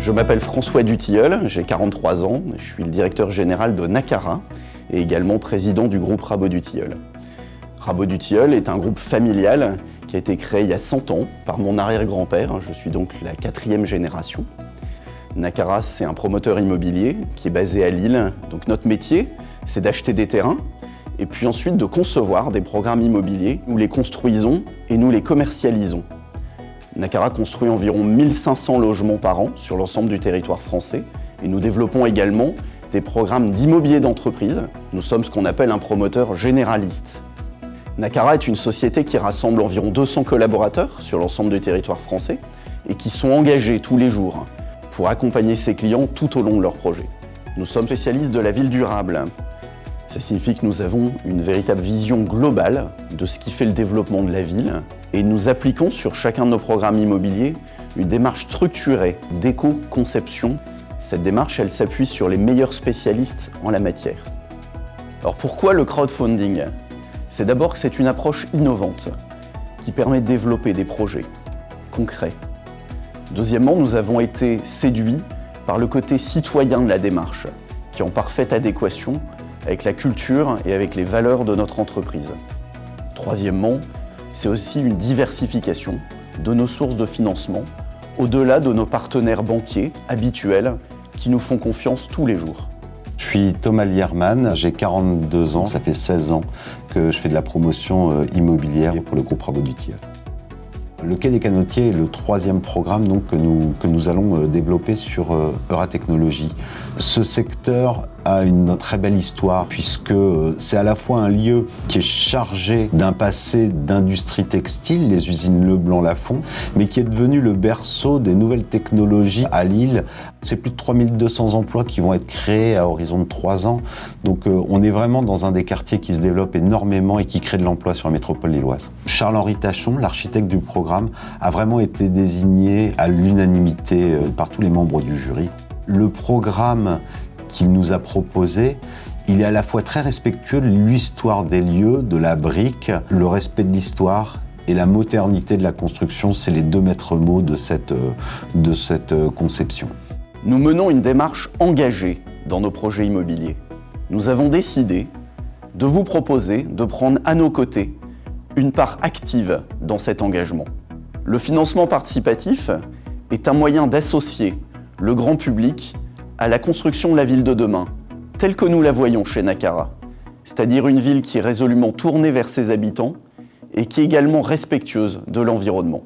Je m'appelle François Dutilleul, j'ai 43 ans, je suis le directeur général de Nacara et également président du groupe Rabot Dutilleul. Rabot Dutilleul est un groupe familial qui a été créé il y a 100 ans par mon arrière-grand-père, je suis donc la 4e génération. Nacara, c'est un promoteur immobilier qui est basé à Lille, donc notre métier, c'est d'acheter des terrains et puis ensuite de concevoir des programmes immobiliers. Nous les construisons et nous les commercialisons. Nacara construit environ 1500 logements par an sur l'ensemble du territoire français et nous développons également des programmes d'immobilier d'entreprise. Nous sommes ce qu'on appelle un promoteur généraliste. Nacara est une société qui rassemble environ 200 collaborateurs sur l'ensemble du territoire français et qui sont engagés tous les jours pour accompagner ses clients tout au long de leur projet. Nous sommes spécialistes de la ville durable. Ça signifie que nous avons une véritable vision globale de ce qui fait le développement de la ville et nous appliquons sur chacun de nos programmes immobiliers une démarche structurée d'éco-conception. Cette démarche, elle s'appuie sur les meilleurs spécialistes en la matière. Alors pourquoi le crowdfunding ? C'est d'abord que c'est une approche innovante qui permet de développer des projets concrets. Deuxièmement, nous avons été séduits par le côté citoyen de la démarche, qui est en parfaite adéquation avec la culture et avec les valeurs de notre entreprise. Troisièmement, c'est aussi une diversification de nos sources de financement, au-delà de nos partenaires banquiers habituels qui nous font confiance tous les jours. Je suis Thomas Lierman, j'ai 42 ans, ça fait 16 ans que je fais de la promotion immobilière pour le groupe Rabot Dutilleul. Le Quai des Canotiers est le 3e programme donc, que nous allons développer sur Euratechnologies. Ce secteur a une très belle histoire puisque c'est à la fois un lieu qui est chargé d'un passé d'industrie textile, les usines Leblanc-Lafont, mais qui est devenu le berceau des nouvelles technologies à Lille. C'est plus de 3200 emplois qui vont être créés à horizon de 3 ans. Donc on est vraiment dans un des quartiers qui se développe énormément et qui crée de l'emploi sur la métropole lilloise. Charles-Henri Tachon, l'architecte du programme, a vraiment été désigné à l'unanimité par tous les membres du jury. Le programme qu'il nous a proposé, il est à la fois très respectueux de l'histoire des lieux, de la brique, le respect de l'histoire et la modernité de la construction, c'est les 2 maîtres mots de cette conception. Nous menons une démarche engagée dans nos projets immobiliers. Nous avons décidé de vous proposer de prendre à nos côtés une part active dans cet engagement. Le financement participatif est un moyen d'associer le grand public à la construction de la ville de demain, telle que nous la voyons chez Nacara, c'est-à-dire une ville qui est résolument tournée vers ses habitants et qui est également respectueuse de l'environnement.